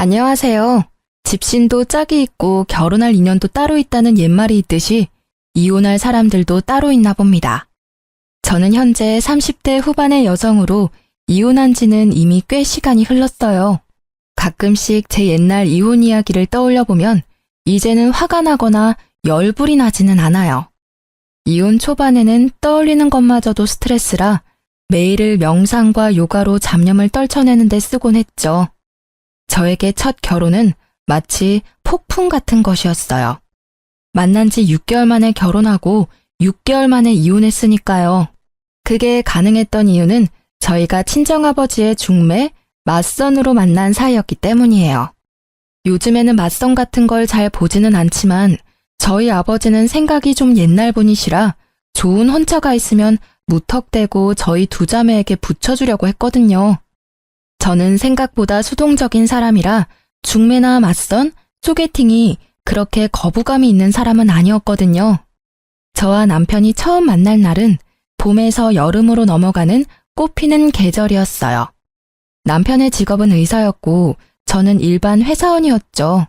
안녕하세요. 집신도 짝이 있고 결혼할 인연도 따로 있다는 옛말이 있듯이 이혼할 사람들도 따로 있나 봅니다. 저는 현재 30대 후반의 여성으로 이혼한 지는 이미 꽤 시간이 흘렀어요. 가끔씩 제 옛날 이혼 이야기를 떠올려 보면 이제는 화가 나거나 열불이 나지는 않아요. 이혼 초반에는 떠올리는 것마저도 스트레스라 매일을 명상과 요가로 잡념을 떨쳐내는 데 쓰곤 했죠. 저에게 첫 결혼은 마치 폭풍 같은 것이었어요. 만난 지 6개월 만에 결혼하고 6개월 만에 이혼했으니까요. 그게 가능했던 이유는 저희가 친정아버지의 중매, 맞선으로 만난 사이였기 때문이에요. 요즘에는 맞선 같은 걸 잘 보지는 않지만 저희 아버지는 생각이 좀 옛날 분이시라 좋은 혼처가 있으면 무턱대고 저희 두 자매에게 붙여주려고 했거든요. 저는 생각보다 수동적인 사람이라 중매나 맞선, 소개팅이 그렇게 거부감이 있는 사람은 아니었거든요. 저와 남편이 처음 만날 날은 봄에서 여름으로 넘어가는 꽃피는 계절이었어요. 남편의 직업은 의사였고 저는 일반 회사원이었죠.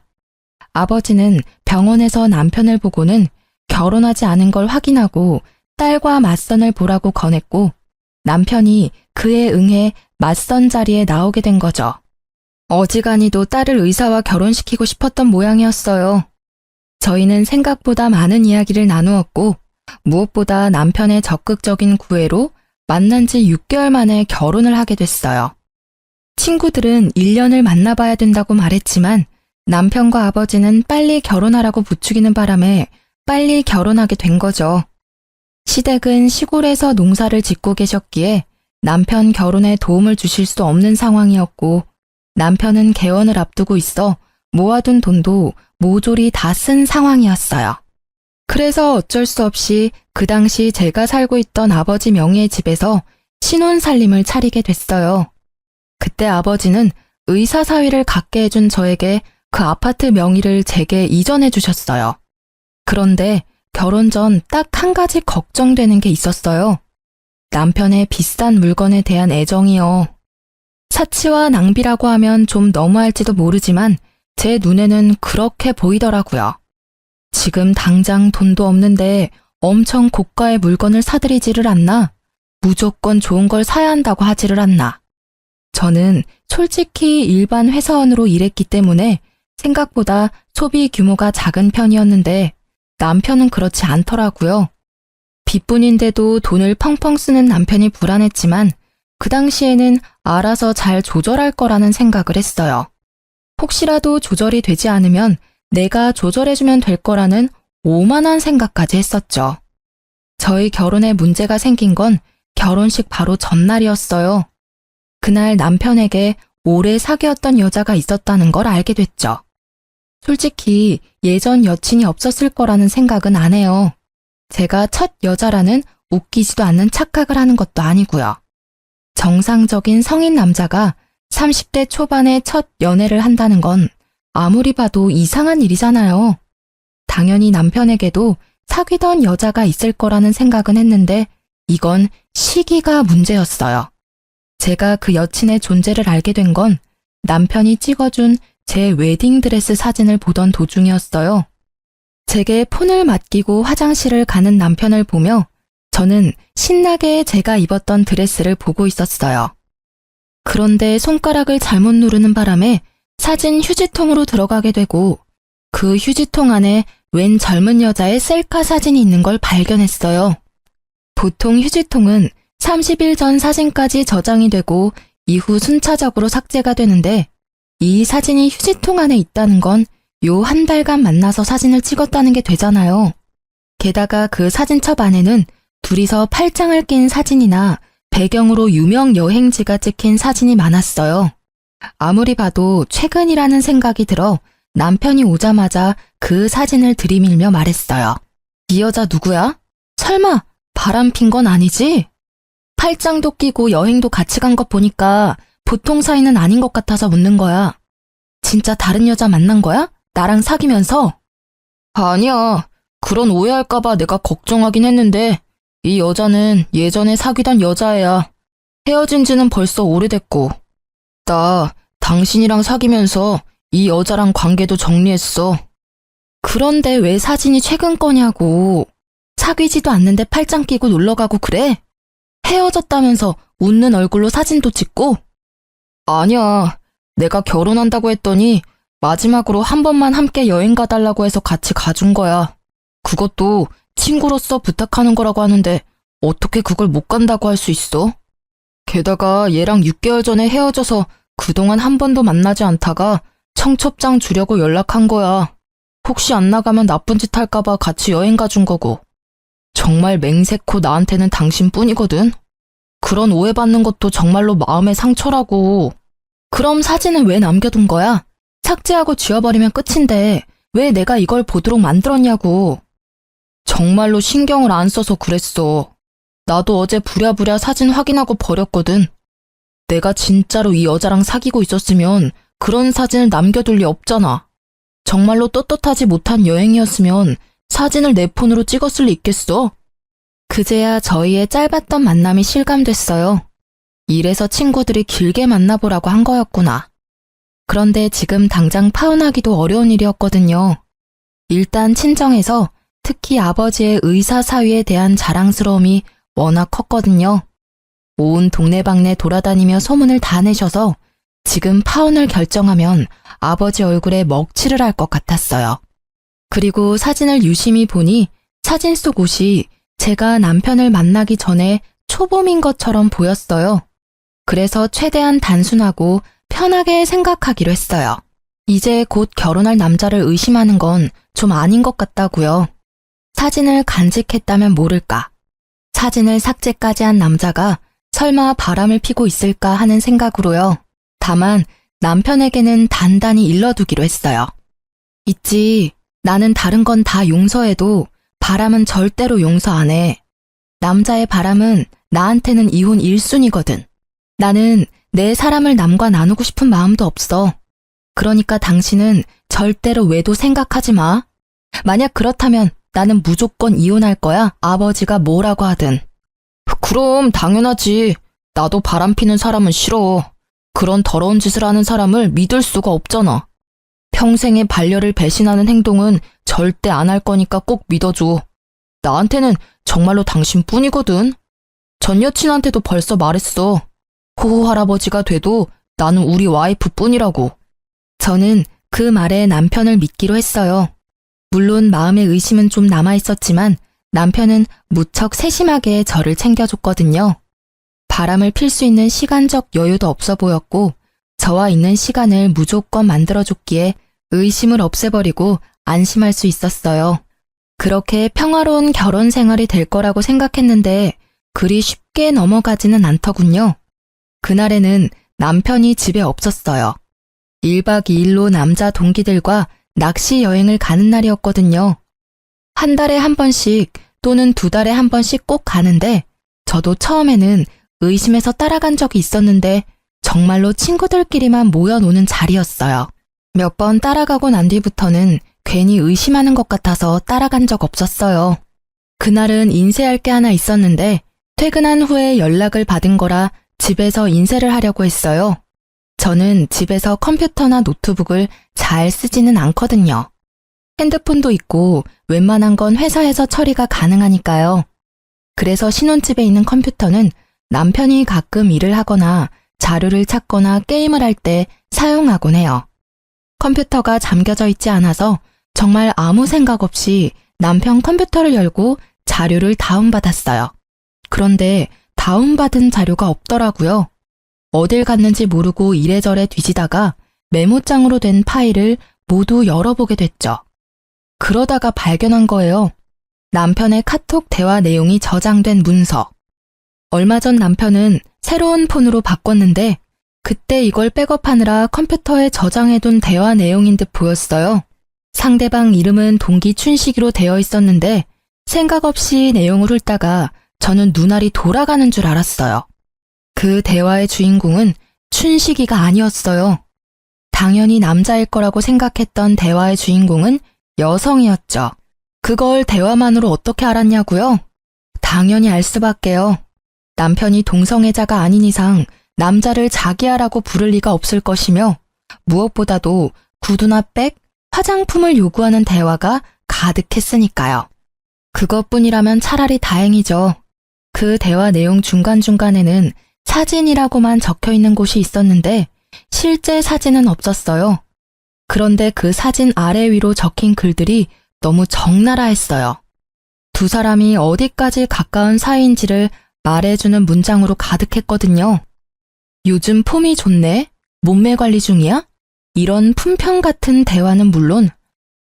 아버지는 병원에서 남편을 보고는 결혼하지 않은 걸 확인하고 딸과 맞선을 보라고 권했고 남편이 그에 응해 맞선 자리에 나오게 된 거죠. 어지간히도 딸을 의사와 결혼시키고 싶었던 모양이었어요. 저희는 생각보다 많은 이야기를 나누었고 무엇보다 남편의 적극적인 구애로 만난 지 6개월 만에 결혼을 하게 됐어요. 친구들은 1년을 만나봐야 된다고 말했지만 남편과 아버지는 빨리 결혼하라고 부추기는 바람에 빨리 결혼하게 된 거죠. 시댁은 시골에서 농사를 짓고 계셨기에 남편 결혼에 도움을 주실 수 없는 상황이었고 남편은 개원을 앞두고 있어 모아둔 돈도 모조리 다 쓴 상황이었어요. 그래서 어쩔 수 없이 그 당시 제가 살고 있던 아버지 명의의 집에서 신혼살림을 차리게 됐어요. 그때 아버지는 의사 사위를 갖게 해준 저에게 그 아파트 명의를 제게 이전해 주셨어요. 그런데 결혼 전 딱 한 가지 걱정되는 게 있었어요. 남편의 비싼 물건에 대한 애정이요. 사치와 낭비라고 하면 좀 너무할지도 모르지만 제 눈에는 그렇게 보이더라고요. 지금 당장 돈도 없는데 엄청 고가의 물건을 사들이지를 않나? 무조건 좋은 걸 사야 한다고 하지를 않나? 저는 솔직히 일반 회사원으로 일했기 때문에 생각보다 소비 규모가 작은 편이었는데 남편은 그렇지 않더라고요. 빚뿐인데도 돈을 펑펑 쓰는 남편이 불안했지만 그 당시에는 알아서 잘 조절할 거라는 생각을 했어요. 혹시라도 조절이 되지 않으면 내가 조절해주면 될 거라는 오만한 생각까지 했었죠. 저희 결혼에 문제가 생긴 건 결혼식 바로 전날이었어요. 그날 남편에게 오래 사귀었던 여자가 있었다는 걸 알게 됐죠. 솔직히 예전 여친이 없었을 거라는 생각은 안 해요. 제가 첫 여자라는 웃기지도 않는 착각을 하는 것도 아니고요. 정상적인 성인 남자가 30대 초반에 첫 연애를 한다는 건 아무리 봐도 이상한 일이잖아요. 당연히 남편에게도 사귀던 여자가 있을 거라는 생각은 했는데 이건 시기가 문제였어요. 제가 그 여친의 존재를 알게 된 건 남편이 찍어준 제 웨딩드레스 사진을 보던 도중이었어요. 제게 폰을 맡기고 화장실을 가는 남편을 보며 저는 신나게 제가 입었던 드레스를 보고 있었어요. 그런데 손가락을 잘못 누르는 바람에 사진 휴지통으로 들어가게 되고 그 휴지통 안에 웬 젊은 여자의 셀카 사진이 있는 걸 발견했어요. 보통 휴지통은 30일 전 사진까지 저장이 되고 이후 순차적으로 삭제가 되는데 이 사진이 휴지통 안에 있다는 건 요 한 달간 만나서 사진을 찍었다는 게 되잖아요. 게다가 그 사진첩 안에는 둘이서 팔짱을 낀 사진이나 배경으로 유명 여행지가 찍힌 사진이 많았어요. 아무리 봐도 최근이라는 생각이 들어 남편이 오자마자 그 사진을 들이밀며 말했어요. 이 여자 누구야? 설마 바람핀 건 아니지? 팔짱도 끼고 여행도 같이 간 것 보니까 보통 사이는 아닌 것 같아서 묻는 거야. 진짜 다른 여자 만난 거야? 나랑 사귀면서? 아니야. 그런 오해할까봐 내가 걱정하긴 했는데 이 여자는 예전에 사귀던 여자애야. 헤어진 지는 벌써 오래됐고. 나 당신이랑 사귀면서 이 여자랑 관계도 정리했어. 그런데 왜 사진이 최근 거냐고. 사귀지도 않는데 팔짱 끼고 놀러가고 그래? 헤어졌다면서 웃는 얼굴로 사진도 찍고? 아니야. 내가 결혼한다고 했더니 마지막으로 한 번만 함께 여행 가달라고 해서 같이 가준 거야. 그것도 친구로서 부탁하는 거라고 하는데 어떻게 그걸 못 간다고 할 수 있어? 게다가 얘랑 6개월 전에 헤어져서 그동안 한 번도 만나지 않다가 청첩장 주려고 연락한 거야. 혹시 안 나가면 나쁜 짓 할까봐 같이 여행 가준 거고. 정말 맹세코 나한테는 당신뿐이거든. 그런 오해받는 것도 정말로 마음의 상처라고. 그럼 사진은 왜 남겨둔 거야? 삭제하고 지워버리면 끝인데 왜 내가 이걸 보도록 만들었냐고. 정말로 신경을 안 써서 그랬어. 나도 어제 부랴부랴 사진 확인하고 버렸거든. 내가 진짜로 이 여자랑 사귀고 있었으면 그런 사진을 남겨둘 리 없잖아. 정말로 떳떳하지 못한 여행이었으면 사진을 내 폰으로 찍었을 리 있겠어? 그제야 저희의 짧았던 만남이 실감됐어요. 이래서 친구들이 길게 만나보라고 한 거였구나. 그런데 지금 당장 파혼하기도 어려운 일이었거든요. 일단 친정에서 특히 아버지의 의사 사위에 대한 자랑스러움이 워낙 컸거든요. 온 동네방네 돌아다니며 소문을 다 내셔서 지금 파혼을 결정하면 아버지 얼굴에 먹칠을 할 것 같았어요. 그리고 사진을 유심히 보니 사진 속 옷이 제가 남편을 만나기 전에 초봄인 것처럼 보였어요. 그래서 최대한 단순하고 편하게 생각하기로 했어요. 이제 곧 결혼할 남자를 의심하는 건 좀 아닌 것 같다고요. 사진을 간직했다면 모를까. 사진을 삭제까지 한 남자가 설마 바람을 피고 있을까 하는 생각으로요. 다만 남편에게는 단단히 일러두기로 했어요. 있지, 나는 다른 건 다 용서해도 바람은 절대로 용서 안 해. 남자의 바람은 나한테는 이혼 1순위거든. 나는 내 사람을 남과 나누고 싶은 마음도 없어. 그러니까 당신은 절대로 외도 생각하지 마. 만약 그렇다면 나는 무조건 이혼할 거야. 아버지가 뭐라고 하든. 그럼 당연하지. 나도 바람 피는 사람은 싫어. 그런 더러운 짓을 하는 사람을 믿을 수가 없잖아. 평생의 반려를 배신하는 행동은 절대 안 할 거니까 꼭 믿어줘. 나한테는 정말로 당신뿐이거든. 전 여친한테도 벌써 말했어. 호호 할아버지가 돼도 나는 우리 와이프뿐이라고. 저는 그 말에 남편을 믿기로 했어요. 물론 마음의 의심은 좀 남아있었지만 남편은 무척 세심하게 저를 챙겨줬거든요. 바람을 필 수 있는 시간적 여유도 없어 보였고 저와 있는 시간을 무조건 만들어줬기에 의심을 없애버리고 안심할 수 있었어요. 그렇게 평화로운 결혼 생활이 될 거라고 생각했는데 그리 쉽게 넘어가지는 않더군요. 그날에는 남편이 집에 없었어요. 1박 2일로 남자 동기들과 낚시 여행을 가는 날이었거든요. 한 달에 한 번씩 또는 2달에 한 번씩 꼭 가는데 저도 처음에는 의심해서 따라간 적이 있었는데 정말로 친구들끼리만 모여 노는 자리였어요. 몇 번 따라가고 난 뒤부터는 괜히 의심하는 것 같아서 따라간 적 없었어요. 그날은 인쇄할 게 하나 있었는데 퇴근한 후에 연락을 받은 거라 집에서 인쇄를 하려고 했어요. 저는 집에서 컴퓨터나 노트북을 잘 쓰지는 않거든요. 핸드폰도 있고 웬만한 건 회사에서 처리가 가능하니까요. 그래서 신혼집에 있는 컴퓨터는 남편이 가끔 일을 하거나 자료를 찾거나 게임을 할 때 사용하곤 해요. 컴퓨터가 잠겨져 있지 않아서 정말 아무 생각 없이 남편 컴퓨터를 열고 자료를 다운받았어요. 그런데 다운받은 자료가 없더라고요. 어딜 갔는지 모르고 이래저래 뒤지다가 메모장으로 된 파일을 모두 열어보게 됐죠. 그러다가 발견한 거예요. 남편의 카톡 대화 내용이 저장된 문서. 얼마 전 남편은 새로운 폰으로 바꿨는데 그때 이걸 백업하느라 컴퓨터에 저장해둔 대화 내용인 듯 보였어요. 상대방 이름은 동기 춘식이로 되어 있었는데 생각 없이 내용을 훑다가 저는 눈알이 돌아가는 줄 알았어요. 그 대화의 주인공은 춘식이가 아니었어요. 당연히 남자일 거라고 생각했던 대화의 주인공은 여성이었죠. 그걸 대화만으로 어떻게 알았냐고요? 당연히 알 수밖에요. 남편이 동성애자가 아닌 이상 남자를 자기야라고 부를 리가 없을 것이며 무엇보다도 구두나 백, 화장품을 요구하는 대화가 가득했으니까요. 그것뿐이라면 차라리 다행이죠. 그 대화 내용 중간중간에는 사진이라고만 적혀 있는 곳이 있었는데 실제 사진은 없었어요. 그런데 그 사진 아래 위로 적힌 글들이 너무 적나라 했어요. 두 사람이 어디까지 가까운 사이인지를 말해주는 문장으로 가득했거든요. 요즘 폼이 좋네? 몸매 관리 중이야? 이런 품평 같은 대화는 물론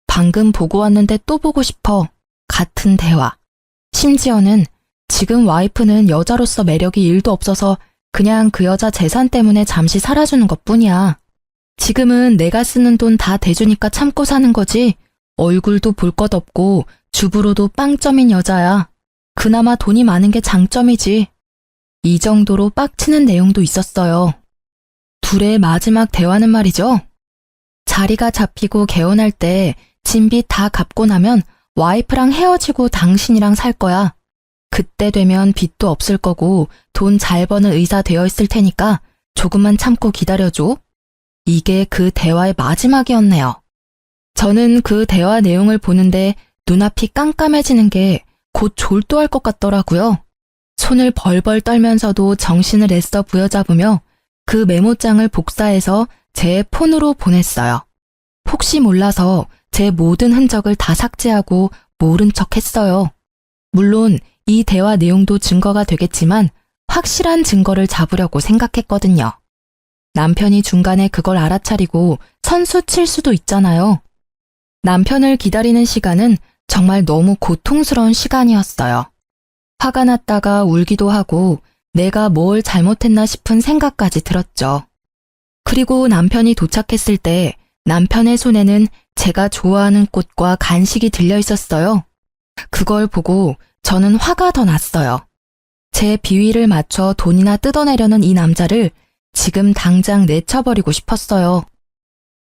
방금 보고 왔는데 또 보고 싶어 같은 대화. 심지어는 지금 와이프는 여자로서 매력이 1도 없어서 그냥 그 여자 재산 때문에 잠시 살아주는 것뿐이야. 지금은 내가 쓰는 돈 다 대주니까 참고 사는 거지. 얼굴도 볼 것 없고 주부로도 빵점인 여자야. 그나마 돈이 많은 게 장점이지. 이 정도로 빡치는 내용도 있었어요. 둘의 마지막 대화는 말이죠. 자리가 잡히고 개원할 때 진빚 다 갚고 나면 와이프랑 헤어지고 당신이랑 살 거야. 그때 되면 빚도 없을 거고 돈 잘 버는 의사 되어 있을 테니까 조금만 참고 기다려줘. 이게 그 대화의 마지막이었네요. 저는 그 대화 내용을 보는데 눈앞이 깜깜해지는 게 곧 졸도할 것 같더라고요. 손을 벌벌 떨면서도 정신을 애써 부여잡으며 그 메모장을 복사해서 제 폰으로 보냈어요. 혹시 몰라서 제 모든 흔적을 다 삭제하고 모른 척 했어요. 물론 이 대화 내용도 증거가 되겠지만 확실한 증거를 잡으려고 생각했거든요. 남편이 중간에 그걸 알아차리고 선수 칠 수도 있잖아요. 남편을 기다리는 시간은 정말 너무 고통스러운 시간이었어요. 화가 났다가 울기도 하고 내가 뭘 잘못했나 싶은 생각까지 들었죠. 그리고 남편이 도착했을 때 남편의 손에는 제가 좋아하는 꽃과 간식이 들려 있었어요. 그걸 보고 저는 화가 더 났어요. 제 비위를 맞춰 돈이나 뜯어내려는 이 남자를 지금 당장 내쳐버리고 싶었어요.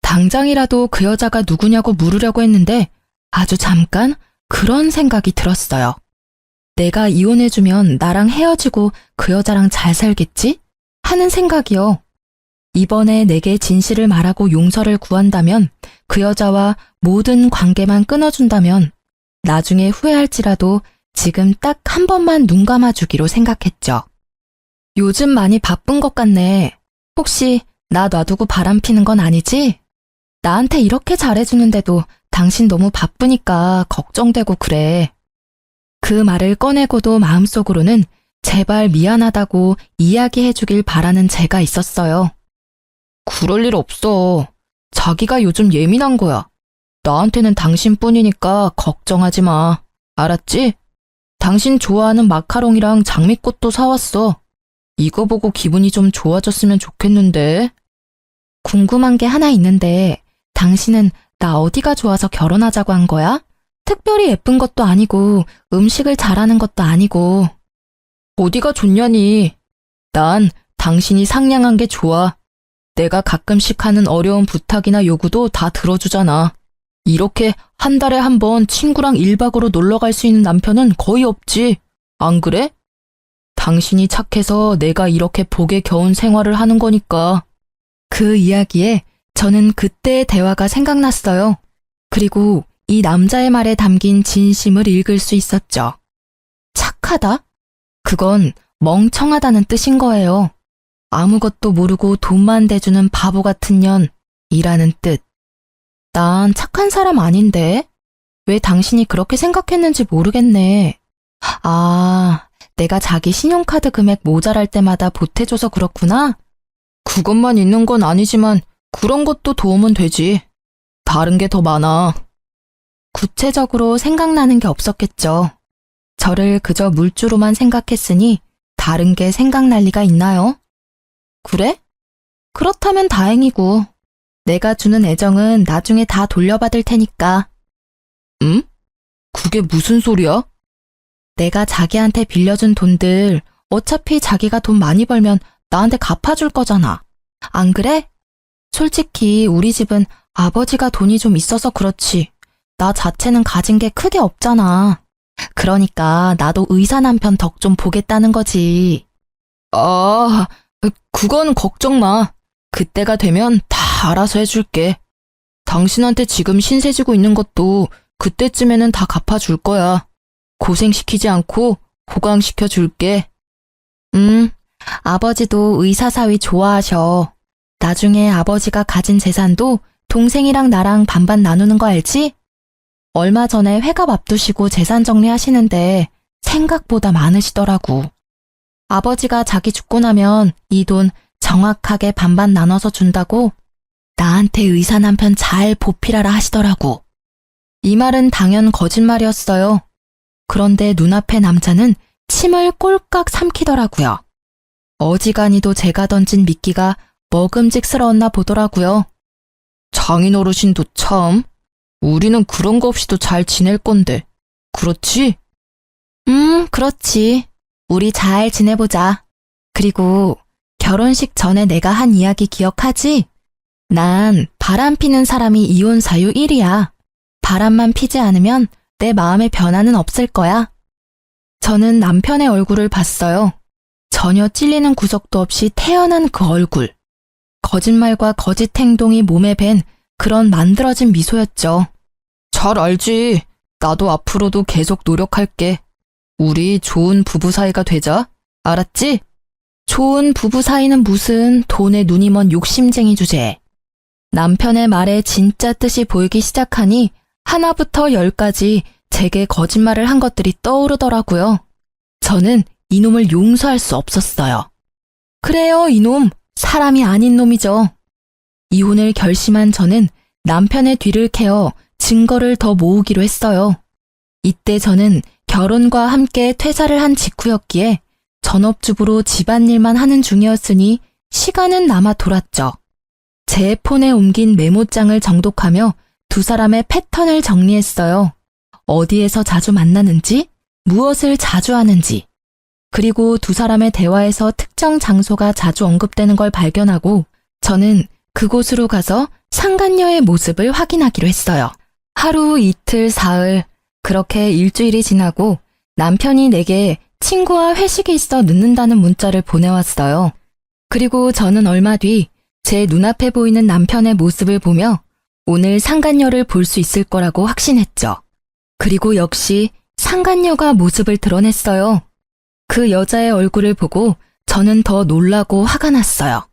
당장이라도 그 여자가 누구냐고 물으려고 했는데 아주 잠깐 그런 생각이 들었어요. 내가 이혼해주면 나랑 헤어지고 그 여자랑 잘 살겠지? 하는 생각이요. 이번에 내게 진실을 말하고 용서를 구한다면, 그 여자와 모든 관계만 끊어준다면 나중에 후회할지라도 지금 딱 한 번만 눈 감아주기로 생각했죠. 요즘 많이 바쁜 것 같네. 혹시 나 놔두고 바람 피는 건 아니지? 나한테 이렇게 잘해주는데도 당신 너무 바쁘니까 걱정되고 그래. 그 말을 꺼내고도 마음속으로는 제발 미안하다고 이야기해주길 바라는 제가 있었어요. 그럴 일 없어. 자기가 요즘 예민한 거야. 나한테는 당신뿐이니까 걱정하지 마. 알았지? 당신 좋아하는 마카롱이랑 장미꽃도 사왔어. 이거 보고 기분이 좀 좋아졌으면 좋겠는데. 궁금한 게 하나 있는데 당신은 나 어디가 좋아서 결혼하자고 한 거야? 특별히 예쁜 것도 아니고 음식을 잘하는 것도 아니고. 어디가 좋냐니. 난 당신이 상냥한 게 좋아. 내가 가끔씩 하는 어려운 부탁이나 요구도 다 들어주잖아. 이렇게 한 달에 한 번 친구랑 1박으로 놀러 갈 수 있는 남편은 거의 없지. 안 그래? 당신이 착해서 내가 이렇게 복에 겨운 생활을 하는 거니까. 그 이야기에 저는 그때의 대화가 생각났어요. 그리고 이 남자의 말에 담긴 진심을 읽을 수 있었죠. 착하다? 그건 멍청하다는 뜻인 거예요. 아무것도 모르고 돈만 대주는 바보 같은 년이라는 뜻. 난 착한 사람 아닌데? 왜 당신이 그렇게 생각했는지 모르겠네. 아, 내가 자기 신용카드 금액 모자랄 때마다 보태줘서 그렇구나? 그것만 있는 건 아니지만 그런 것도 도움은 되지. 다른 게 더 많아. 구체적으로 생각나는 게 없었겠죠. 저를 그저 물주로만 생각했으니 다른 게 생각날 리가 있나요? 그래? 그렇다면 다행이고. 내가 주는 애정은 나중에 다 돌려받을 테니까. 응? 그게 무슨 소리야? 내가 자기한테 빌려준 돈들 어차피 자기가 돈 많이 벌면 나한테 갚아줄 거잖아. 안 그래? 솔직히 우리 집은 아버지가 돈이 좀 있어서 그렇지. 나 자체는 가진 게 크게 없잖아. 그러니까 나도 의사 남편 덕 좀 보겠다는 거지. 아, 그건 걱정 마. 그때가 되면 다 알아서 해줄게. 당신한테 지금 신세 지고 있는 것도 그때쯤에는 다 갚아줄 거야. 고생시키지 않고 호강시켜 줄게. 아버지도 의사사위 좋아하셔. 나중에 아버지가 가진 재산도 동생이랑 나랑 반반 나누는 거 알지? 얼마 전에 회갑 앞두시고 재산 정리하시는데 생각보다 많으시더라고. 아버지가 자기 죽고 나면 이 돈 정확하게 반반 나눠서 준다고 나한테 의사 남편 잘 보필하라 하시더라고. 이 말은 당연 거짓말이었어요. 그런데 눈앞의 남자는 침을 꼴깍 삼키더라고요. 어지간히도 제가 던진 미끼가 먹음직스러웠나 보더라고요. 장인어르신도 참, 우리는 그런 거 없이도 잘 지낼 건데, 그렇지? 그렇지. 우리 잘 지내보자. 그리고 결혼식 전에 내가 한 이야기 기억하지? 난 바람 피는 사람이 이혼 사유 1위야. 바람만 피지 않으면 내 마음의 변화는 없을 거야. 저는 남편의 얼굴을 봤어요. 전혀 찔리는 구석도 없이 태연한 그 얼굴. 거짓말과 거짓 행동이 몸에 밴 그런 만들어진 미소였죠. 잘 알지. 나도 앞으로도 계속 노력할게. 우리 좋은 부부 사이가 되자. 알았지? 좋은 부부 사이는 무슨 돈에 눈이 먼 욕심쟁이 주제에. 남편의 말에 진짜 뜻이 보이기 시작하니 하나부터 10까지 제게 거짓말을 한 것들이 떠오르더라고요. 저는 이놈을 용서할 수 없었어요. 그래요, 이놈. 사람이 아닌 놈이죠. 이혼을 결심한 저는 남편의 뒤를 캐어 증거를 더 모으기로 했어요. 이때 저는 결혼과 함께 퇴사를 한 직후였기에 전업주부로 집안일만 하는 중이었으니 시간은 남아 돌았죠. 제 폰에 옮긴 메모장을 정독하며 두 사람의 패턴을 정리했어요. 어디에서 자주 만나는지, 무엇을 자주 하는지, 그리고 두 사람의 대화에서 특정 장소가 자주 언급되는 걸 발견하고 저는 그곳으로 가서 상간녀의 모습을 확인하기로 했어요. 하루, 이틀, 사흘, 그렇게 일주일이 지나고 남편이 내게 친구와 회식이 있어 늦는다는 문자를 보내왔어요. 그리고 저는 얼마 뒤 제 눈앞에 보이는 남편의 모습을 보며 오늘 상간녀를 볼 수 있을 거라고 확신했죠. 그리고 역시 상간녀가 모습을 드러냈어요. 그 여자의 얼굴을 보고 저는 더 놀라고 화가 났어요.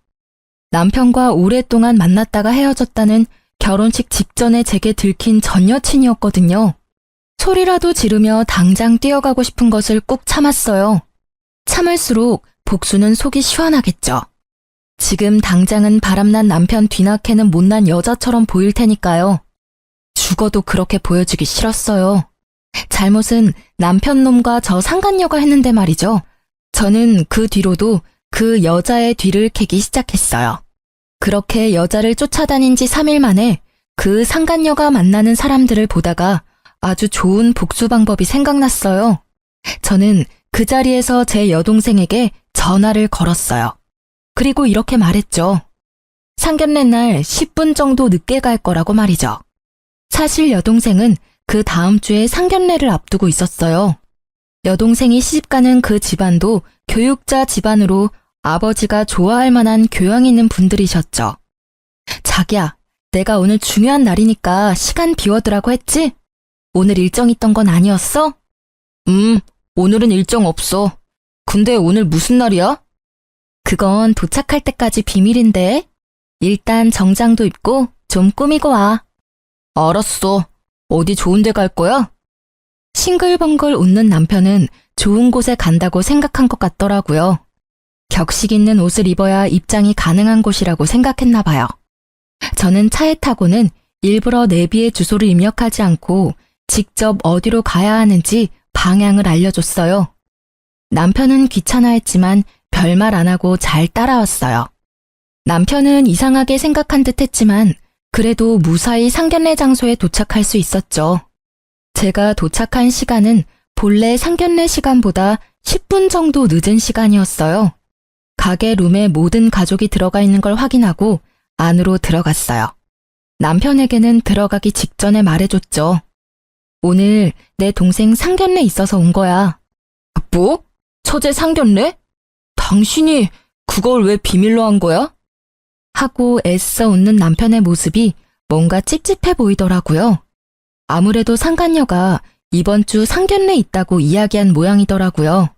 남편과 오랫동안 만났다가 헤어졌다는 결혼식 직전에 제게 들킨 전 여친이었거든요. 소리라도 지르며 당장 뛰어가고 싶은 것을 꾹 참았어요. 참을수록 복수는 속이 시원하겠죠. 지금 당장은 바람난 남편 뒤나캐는 못난 여자처럼 보일 테니까요. 죽어도 그렇게 보여주기 싫었어요. 잘못은 남편 놈과 저 상간녀가 했는데 말이죠. 저는 그 뒤로도 그 여자의 뒤를 캐기 시작했어요. 그렇게 여자를 쫓아다닌 지 3일 만에 그 상간녀가 만나는 사람들을 보다가 아주 좋은 복수 방법이 생각났어요. 저는 그 자리에서 제 여동생에게 전화를 걸었어요. 그리고 이렇게 말했죠. 상견례 날 10분 정도 늦게 갈 거라고 말이죠. 사실 여동생은 그 다음 주에 상견례를 앞두고 있었어요. 여동생이 시집가는 그 집안도 교육자 집안으로 아버지가 좋아할 만한 교양 있는 분들이셨죠. 자기야, 내가 오늘 중요한 날이니까 시간 비워두라고 했지? 오늘 일정 있던 건 아니었어? 오늘은 일정 없어. 근데 오늘 무슨 날이야? 그건 도착할 때까지 비밀인데. 일단 정장도 입고 좀 꾸미고 와. 알았어. 어디 좋은 데 갈 거야? 싱글벙글 웃는 남편은 좋은 곳에 간다고 생각한 것 같더라고요. 격식 있는 옷을 입어야 입장이 가능한 곳이라고 생각했나 봐요. 저는 차에 타고는 일부러 내비의 주소를 입력하지 않고 직접 어디로 가야 하는지 방향을 알려줬어요. 남편은 귀찮아했지만 별말 안 하고 잘 따라왔어요. 남편은 이상하게 생각한 듯 했지만 그래도 무사히 상견례 장소에 도착할 수 있었죠. 제가 도착한 시간은 본래 상견례 시간보다 10분 정도 늦은 시간이었어요. 가게 룸에 모든 가족이 들어가 있는 걸 확인하고 안으로 들어갔어요. 남편에게는 들어가기 직전에 말해줬죠. 오늘 내 동생 상견례 있어서 온 거야. 뭐? 처제 상견례? 당신이 그걸 왜 비밀로 한 거야? 하고 애써 웃는 남편의 모습이 뭔가 찝찝해 보이더라고요. 아무래도 상간녀가 이번 주 상견례 있다고 이야기한 모양이더라고요.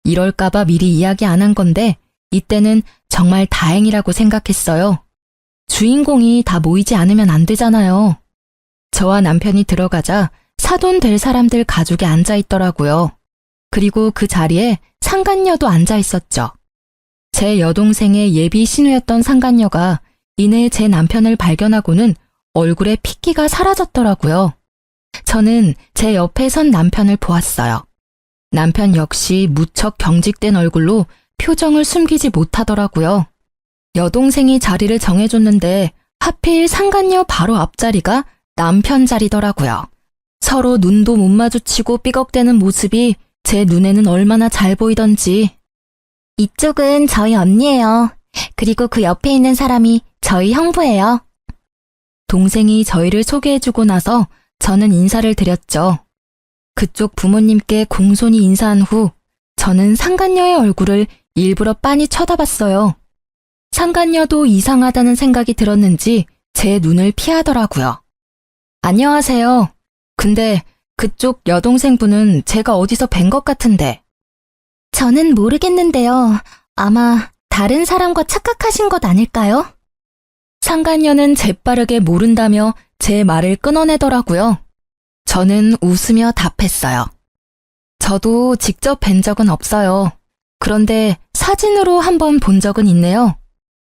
이럴까봐 미리 이야기 안 한 건데 이때는 정말 다행이라고 생각했어요. 주인공이 다 모이지 않으면 안 되잖아요. 저와 남편이 들어가자 사돈 될 사람들 가족이 앉아 있더라고요. 그리고 그 자리에 상간녀도 앉아 있었죠. 제 여동생의 예비 신우였던 상간녀가 이내 제 남편을 발견하고는 얼굴에 핏기가 사라졌더라고요. 저는 제 옆에 선 남편을 보았어요. 남편 역시 무척 경직된 얼굴로 표정을 숨기지 못하더라고요. 여동생이 자리를 정해줬는데 하필 상간녀 바로 앞자리가 남편 자리더라고요. 서로 눈도 못 마주치고 삐걱대는 모습이 제 눈에는 얼마나 잘 보이던지. 이쪽은 저희 언니예요. 그리고 그 옆에 있는 사람이 저희 형부예요. 동생이 저희를 소개해주고 나서 저는 인사를 드렸죠. 그쪽 부모님께 공손히 인사한 후 저는 상간녀의 얼굴을 일부러 빤히 쳐다봤어요. 상간녀도 이상하다는 생각이 들었는지 제 눈을 피하더라고요. 안녕하세요. 근데 그쪽 여동생분은 제가 어디서 뵌 것 같은데. 저는 모르겠는데요. 아마 다른 사람과 착각하신 것 아닐까요? 상간녀는 재빠르게 모른다며 제 말을 끊어내더라고요. 저는 웃으며 답했어요. 저도 직접 뵌 적은 없어요. 그런데 사진으로 한번 본 적은 있네요.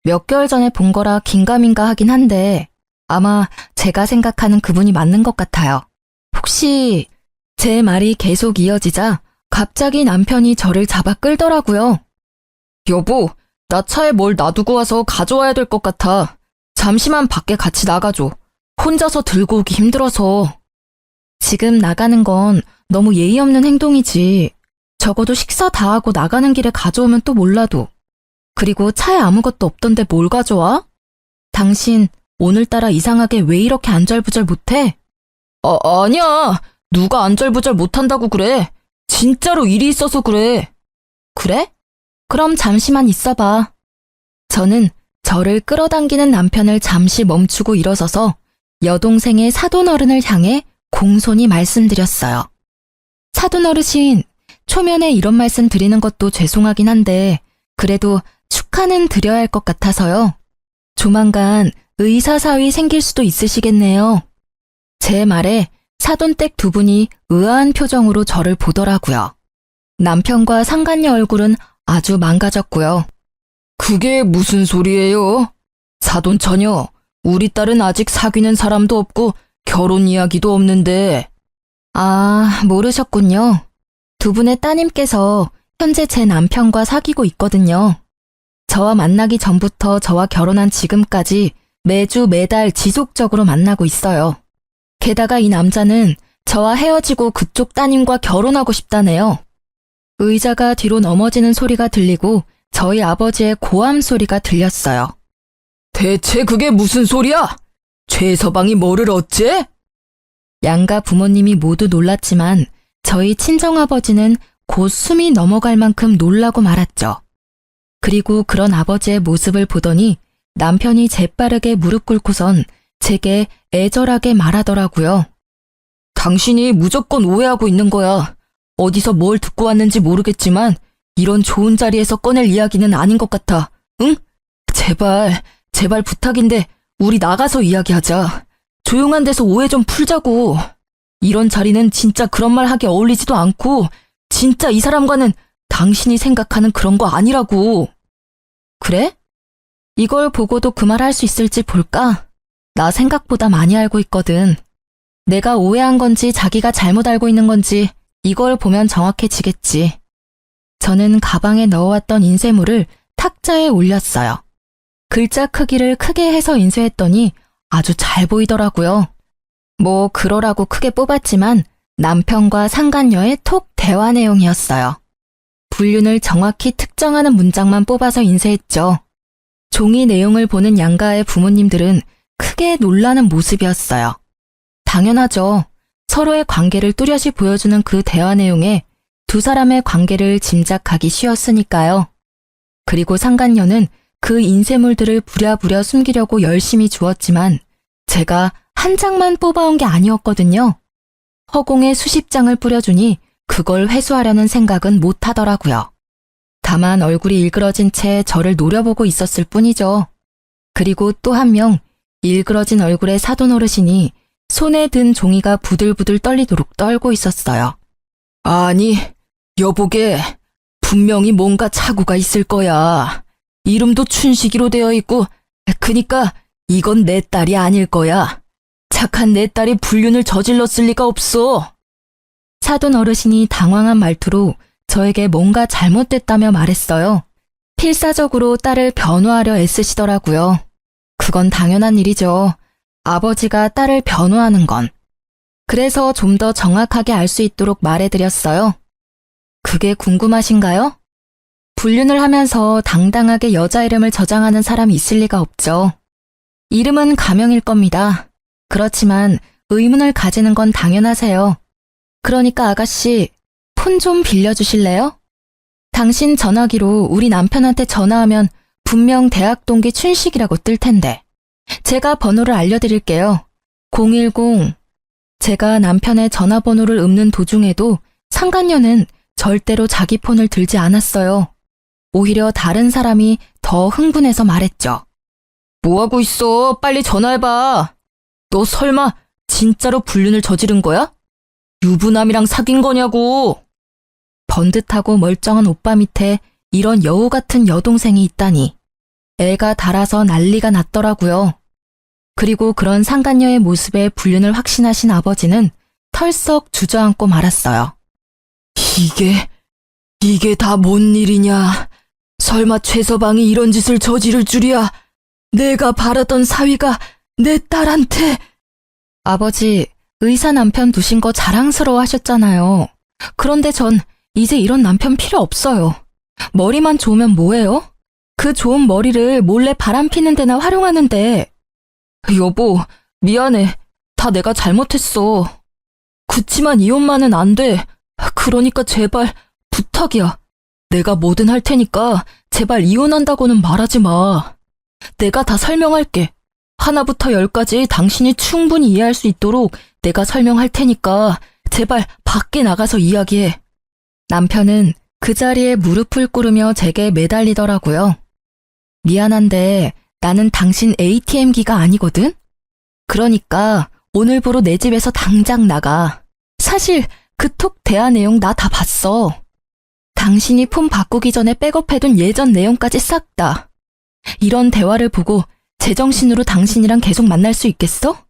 몇 개월 전에 본 거라 긴가민가 하긴 한데 아마 제가 생각하는 그분이 맞는 것 같아요. 혹시 제 말이 계속 이어지자 갑자기 남편이 저를 잡아 끌더라고요. 여보, 나 차에 뭘 놔두고 와서 가져와야 될 것 같아. 잠시만 밖에 같이 나가줘. 혼자서 들고 오기 힘들어서. 지금 나가는 건 너무 예의 없는 행동이지. 적어도 식사 다 하고 나가는 길에 가져오면 또 몰라도. 그리고 차에 아무것도 없던데 뭘 가져와? 당신 오늘따라 이상하게 왜 이렇게 안절부절 못해? 아니야. 누가 안절부절 못한다고 그래. 진짜로 일이 있어서 그래. 그래? 그럼 잠시만 있어봐. 저는 저를 끌어당기는 남편을 잠시 멈추고 일어서서 여동생의 사돈어른을 향해 공손히 말씀드렸어요. 사돈어르신, 초면에 이런 말씀 드리는 것도 죄송하긴 한데 그래도 축하는 드려야 할 것 같아서요. 조만간 의사사위 생길 수도 있으시겠네요. 제 말에 사돈댁 두 분이 의아한 표정으로 저를 보더라고요. 남편과 상간녀 얼굴은 아주 망가졌고요. 그게 무슨 소리예요? 사돈 처녀, 우리 딸은 아직 사귀는 사람도 없고 결혼 이야기도 없는데. 아, 모르셨군요. 두 분의 따님께서 현재 제 남편과 사귀고 있거든요. 저와 만나기 전부터 저와 결혼한 지금까지 매주 매달 지속적으로 만나고 있어요. 게다가 이 남자는 저와 헤어지고 그쪽 따님과 결혼하고 싶다네요. 의자가 뒤로 넘어지는 소리가 들리고 저희 아버지의 고함 소리가 들렸어요. 대체 그게 무슨 소리야? 최서방이 뭐를 어째? 양가 부모님이 모두 놀랐지만 저희 친정아버지는 곧 숨이 넘어갈 만큼 놀라고 말았죠. 그리고 그런 아버지의 모습을 보더니 남편이 재빠르게 무릎 꿇고선 제게 애절하게 말하더라고요. 당신이 무조건 오해하고 있는 거야. 어디서 뭘 듣고 왔는지 모르겠지만 이런 좋은 자리에서 꺼낼 이야기는 아닌 것 같아. 응? 제발 부탁인데 우리 나가서 이야기하자. 조용한 데서 오해 좀 풀자고. 이런 자리는 진짜 그런 말 하기 어울리지도 않고 진짜 이 사람과는 당신이 생각하는 그런 거 아니라고. 그래? 이걸 보고도 그 말 할 수 있을지 볼까? 나 생각보다 많이 알고 있거든. 내가 오해한 건지 자기가 잘못 알고 있는 건지 이걸 보면 정확해지겠지. 저는 가방에 넣어왔던 인쇄물을 탁자에 올렸어요. 글자 크기를 크게 해서 인쇄했더니 아주 잘 보이더라고요. 뭐 그러라고 크게 뽑았지만 남편과 상간녀의 톡 대화 내용이었어요. 불륜을 정확히 특정하는 문장만 뽑아서 인쇄했죠. 종이 내용을 보는 양가의 부모님들은 크게 놀라는 모습이었어요. 당연하죠. 서로의 관계를 뚜렷이 보여주는 그 대화 내용에 두 사람의 관계를 짐작하기 쉬웠으니까요. 그리고 상간녀는 그 인쇄물들을 부랴부랴 숨기려고 열심히 주었지만 제가 한 장만 뽑아온 게 아니었거든요. 허공에 수십 장을 뿌려주니 그걸 회수하려는 생각은 못 하더라고요. 다만 얼굴이 일그러진 채 저를 노려보고 있었을 뿐이죠. 그리고 또 한 명, 일그러진 얼굴의 사돈 어르신이 손에 든 종이가 부들부들 떨리도록 떨고 있었어요. 아니, 여보게, 분명히 뭔가 착오가 있을 거야. 이름도 춘식이로 되어 있고, 그니까 이건 내 딸이 아닐 거야. 착한 내 딸이 불륜을 저질렀을 리가 없어. 사돈 어르신이 당황한 말투로 저에게 뭔가 잘못됐다며 말했어요. 필사적으로 딸을 변호하려 애쓰시더라고요. 그건 당연한 일이죠. 아버지가 딸을 변호하는 건. 그래서 좀 더 정확하게 알 수 있도록 말해드렸어요. 그게 궁금하신가요? 불륜을 하면서 당당하게 여자 이름을 저장하는 사람이 있을 리가 없죠. 이름은 가명일 겁니다. 그렇지만 의문을 가지는 건 당연하세요. 그러니까 아가씨, 폰 좀 빌려주실래요? 당신 전화기로 우리 남편한테 전화하면 분명 대학 동기 춘식이라고 뜰 텐데. 제가 번호를 알려드릴게요. 010. 제가 남편의 전화번호를 읊는 도중에도 상간녀는 절대로 자기 폰을 들지 않았어요. 오히려 다른 사람이 더 흥분해서 말했죠. 뭐하고 있어? 빨리 전화해봐. 너 설마 진짜로 불륜을 저지른 거야? 유부남이랑 사귄 거냐고. 번듯하고 멀쩡한 오빠 밑에 이런 여우 같은 여동생이 있다니. 애가 달아서 난리가 났더라고요. 그리고 그런 상간녀의 모습에 불륜을 확신하신 아버지는 털썩 주저앉고 말았어요. 이게 다 뭔 일이냐. 설마 최서방이 이런 짓을 저지를 줄이야. 내가 바라던 사위가 내 딸한테. 아버지, 의사 남편 두신 거 자랑스러워 하셨잖아요. 그런데 전 이제 이런 남편 필요 없어요. 머리만 좋으면 뭐해요? 그 좋은 머리를 몰래 바람 피는 데나 활용하는데. 여보, 미안해. 다 내가 잘못했어. 그치만 이혼만은 안 돼. 그러니까 제발 부탁이야. 내가 뭐든 할 테니까 제발 이혼한다고는 말하지 마. 내가 다 설명할게. 하나부터 열까지 당신이 충분히 이해할 수 있도록 내가 설명할 테니까 제발 밖에 나가서 이야기해. 남편은 그 자리에 무릎을 꿇으며 제게 매달리더라고요. 미안한데 나는 당신 ATM기가 아니거든? 그러니까 오늘부로 내 집에서 당장 나가. 사실 그 톡 대화 내용 나 다 봤어. 당신이 폰 바꾸기 전에 백업해둔 예전 내용까지 싹 다. 이런 대화를 보고 제정신으로 당신이랑 계속 만날 수 있겠어?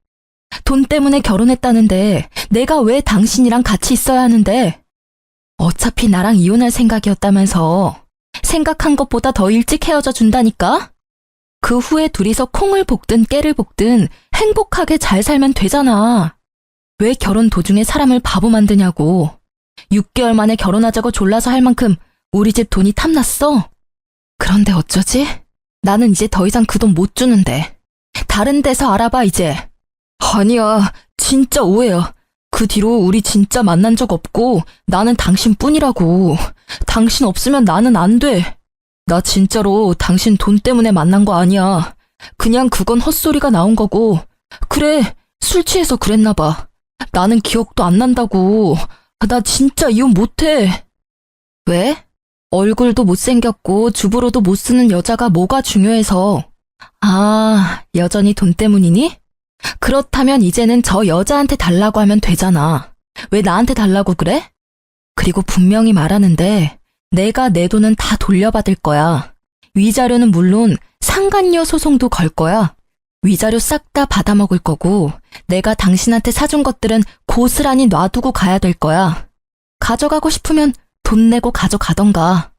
돈 때문에 결혼했다는데 내가 왜 당신이랑 같이 있어야 하는데? 어차피 나랑 이혼할 생각이었다면서. 생각한 것보다 더 일찍 헤어져 준다니까? 그 후에 둘이서 콩을 볶든 깨를 볶든 행복하게 잘 살면 되잖아. 왜 결혼 도중에 사람을 바보 만드냐고. 6개월 만에 결혼하자고 졸라서 할 만큼 우리 집 돈이 탐났어? 그런데 어쩌지? 나는 이제 더 이상 그 돈 못 주는데. 다른 데서 알아봐 이제. 아니야, 진짜 오해야. 그 뒤로 우리 진짜 만난 적 없고 나는 당신뿐이라고. 당신 없으면 나는 안 돼. 나 진짜로 당신 돈 때문에 만난 거 아니야. 그냥 그건 헛소리가 나온 거고. 그래, 술 취해서 그랬나 봐. 나는 기억도 안 난다고. 나 진짜 이혼 못해. 왜? 얼굴도 못생겼고 주부로도 못 쓰는 여자가 뭐가 중요해서. 아, 여전히 돈 때문이니? 그렇다면 이제는 저 여자한테 달라고 하면 되잖아. 왜 나한테 달라고 그래? 그리고 분명히 말하는데 내가 내 돈은 다 돌려받을 거야. 위자료는 물론 상간녀 소송도 걸 거야. 위자료 싹 다 받아먹을 거고 내가 당신한테 사준 것들은 고스란히 놔두고 가야 될 거야. 가져가고 싶으면 돈 내고 가져가던가.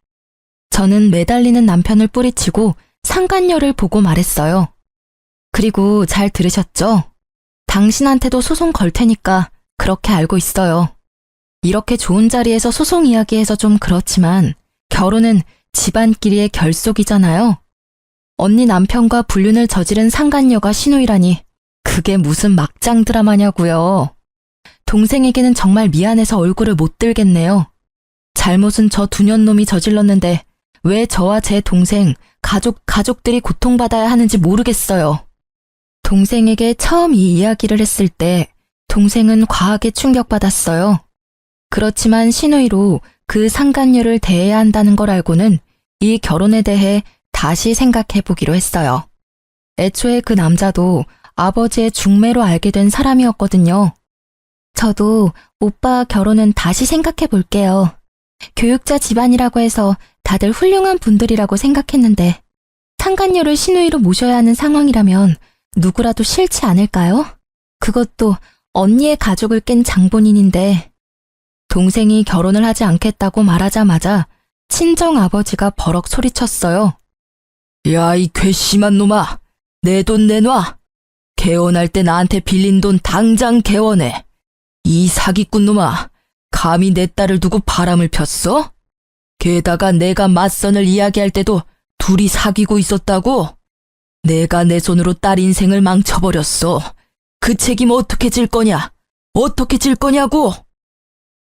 저는 매달리는 남편을 뿌리치고 상간녀를 보고 말했어요. 그리고 잘 들으셨죠? 당신한테도 소송 걸 테니까 그렇게 알고 있어요. 이렇게 좋은 자리에서 소송 이야기해서 좀 그렇지만 결혼은 집안끼리의 결속이잖아요. 언니 남편과 불륜을 저지른 상간녀가 시누이라니 그게 무슨 막장 드라마냐고요. 동생에게는 정말 미안해서 얼굴을 못 들겠네요. 잘못은 저 두년놈이 저질렀는데 왜 저와 제 동생, 가족들이 고통받아야 하는지 모르겠어요. 동생에게 처음 이 이야기를 했을 때 동생은 과하게 충격받았어요. 그렇지만 신우이로 그 상간녀를 대해야 한다는 걸 알고는 이 결혼에 대해 다시 생각해 보기로 했어요. 애초에 그 남자도 아버지의 중매로 알게 된 사람이었거든요. 저도 오빠 결혼은 다시 생각해 볼게요. 교육자 집안이라고 해서 다들 훌륭한 분들이라고 생각했는데 상간녀를 신우이로 모셔야 하는 상황이라면 누구라도 싫지 않을까요? 그것도 언니의 가족을 깬 장본인인데. 동생이 결혼을 하지 않겠다고 말하자마자 친정 아버지가 버럭 소리쳤어요. 야, 이 괘씸한 놈아! 내 돈 내놔! 개원할 때 나한테 빌린 돈 당장 개원해! 이 사기꾼 놈아! 감히 내 딸을 두고 바람을 폈어? 게다가 내가 맞선을 이야기할 때도 둘이 사귀고 있었다고? 내가 내 손으로 딸 인생을 망쳐버렸어. 그 책임 어떻게 질 거냐? 어떻게 질 거냐고!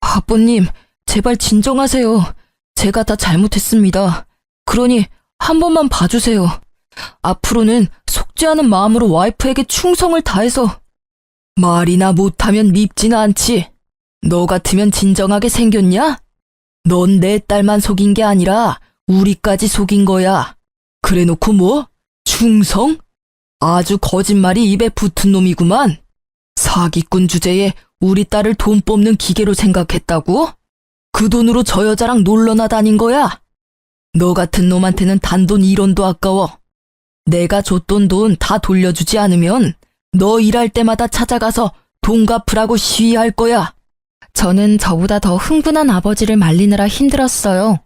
아버님, 제발 진정하세요. 제가 다 잘못했습니다. 그러니 한 번만 봐주세요. 앞으로는 속죄하는 마음으로 와이프에게 충성을 다해서. 말이나 못하면 밉지는 않지. 너 같으면 진정하게 생겼냐? 넌 내 딸만 속인 게 아니라 우리까지 속인 거야. 그래놓고 뭐? 충성? 아주 거짓말이 입에 붙은 놈이구만. 사기꾼 주제에 우리 딸을 돈 뽑는 기계로 생각했다고? 그 돈으로 저 여자랑 놀러나 다닌 거야? 너 같은 놈한테는 단돈 1원도 아까워. 내가 줬던 돈 다 돌려주지 않으면 너 일할 때마다 찾아가서 돈 갚으라고 시위할 거야. 저는 저보다 더 흥분한 아버지를 말리느라 힘들었어요.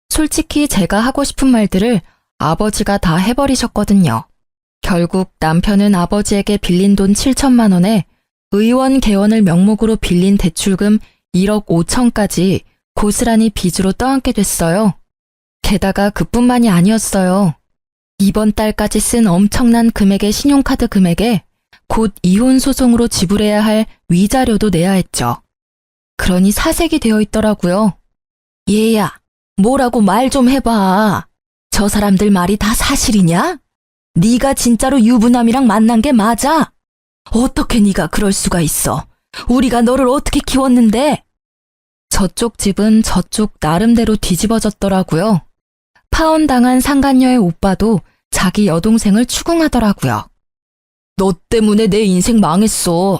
솔직히 제가 하고 싶은 말들을 아버지가 다 해버리셨거든요. 결국 남편은 아버지에게 빌린 돈 7천만 원에 의원 개원을 명목으로 빌린 대출금 1억 5천까지 고스란히 빚으로 떠안게 됐어요. 게다가 그뿐만이 아니었어요. 이번 달까지 쓴 엄청난 금액의 신용카드 금액에 곧 이혼 소송으로 지불해야 할 위자료도 내야 했죠. 그러니 사색이 되어 있더라고요. 얘야, 뭐라고 말 좀 해봐. 저 사람들 말이 다 사실이냐? 네가 진짜로 유부남이랑 만난 게 맞아? 어떻게 네가 그럴 수가 있어? 우리가 너를 어떻게 키웠는데? 저쪽 집은 저쪽 나름대로 뒤집어졌더라고요. 파혼당한 상간녀의 오빠도 자기 여동생을 추궁하더라고요. 너 때문에 내 인생 망했어.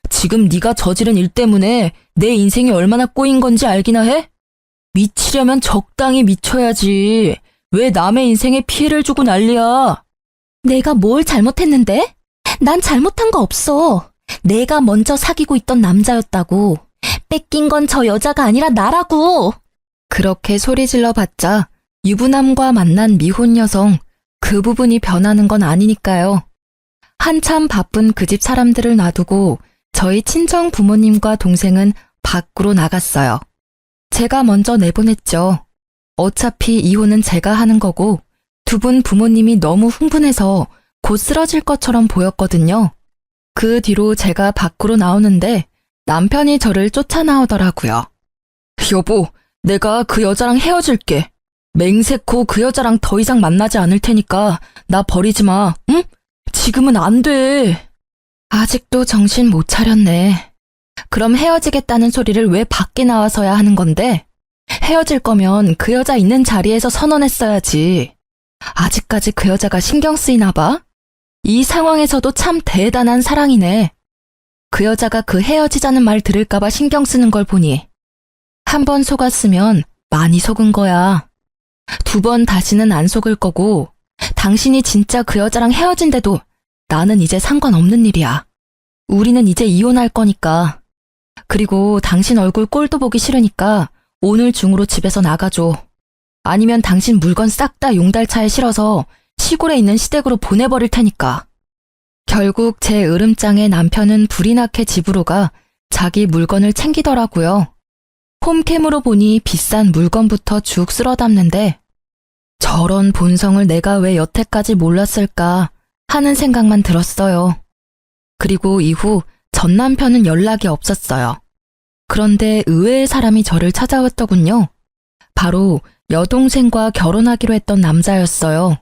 지금 네가 저지른 일 때문에 내 인생이 얼마나 꼬인 건지 알기나 해? 미치려면 적당히 미쳐야지. 왜 남의 인생에 피해를 주고 난리야? 내가 뭘 잘못했는데? 난 잘못한 거 없어. 내가 먼저 사귀고 있던 남자였다고. 뺏긴 건 저 여자가 아니라 나라고. 그렇게 소리질러 봤자 유부남과 만난 미혼 여성, 그 부분이 변하는 건 아니니까요. 한참 바쁜 그 집 사람들을 놔두고 저희 친정 부모님과 동생은 밖으로 나갔어요. 제가 먼저 내보냈죠. 어차피 이혼은 제가 하는 거고 두 분 부모님이 너무 흥분해서 곧 쓰러질 것처럼 보였거든요. 그 뒤로 제가 밖으로 나오는데 남편이 저를 쫓아나오더라고요. 여보, 내가 그 여자랑 헤어질게. 맹세코 그 여자랑 더 이상 만나지 않을 테니까 나 버리지 마, 응? 지금은 안 돼. 아직도 정신 못 차렸네. 그럼 헤어지겠다는 소리를 왜 밖에 나와서야 하는 건데? 헤어질 거면 그 여자 있는 자리에서 선언했어야지. 아직까지 그 여자가 신경 쓰이나 봐? 이 상황에서도 참 대단한 사랑이네. 그 여자가 그 헤어지자는 말 들을까봐 신경 쓰는 걸 보니 한 번 속았으면 많이 속은 거야. 두 번 다시는 안 속을 거고 당신이 진짜 그 여자랑 헤어진대도 나는 이제 상관없는 일이야. 우리는 이제 이혼할 거니까. 그리고 당신 얼굴 꼴도 보기 싫으니까 오늘 중으로 집에서 나가줘. 아니면 당신 물건 싹 다 용달차에 실어서 시골에 있는 시댁으로 보내버릴 테니까. 결국 제 으름장에 남편은 불이 나게 집으로 가 자기 물건을 챙기더라고요. 홈캠으로 보니 비싼 물건부터 쭉 쓸어 담는데 저런 본성을 내가 왜 여태까지 몰랐을까 하는 생각만 들었어요. 그리고 이후 전 남편은 연락이 없었어요. 그런데 의외의 사람이 저를 찾아왔더군요. 바로 여동생과 결혼하기로 했던 남자였어요.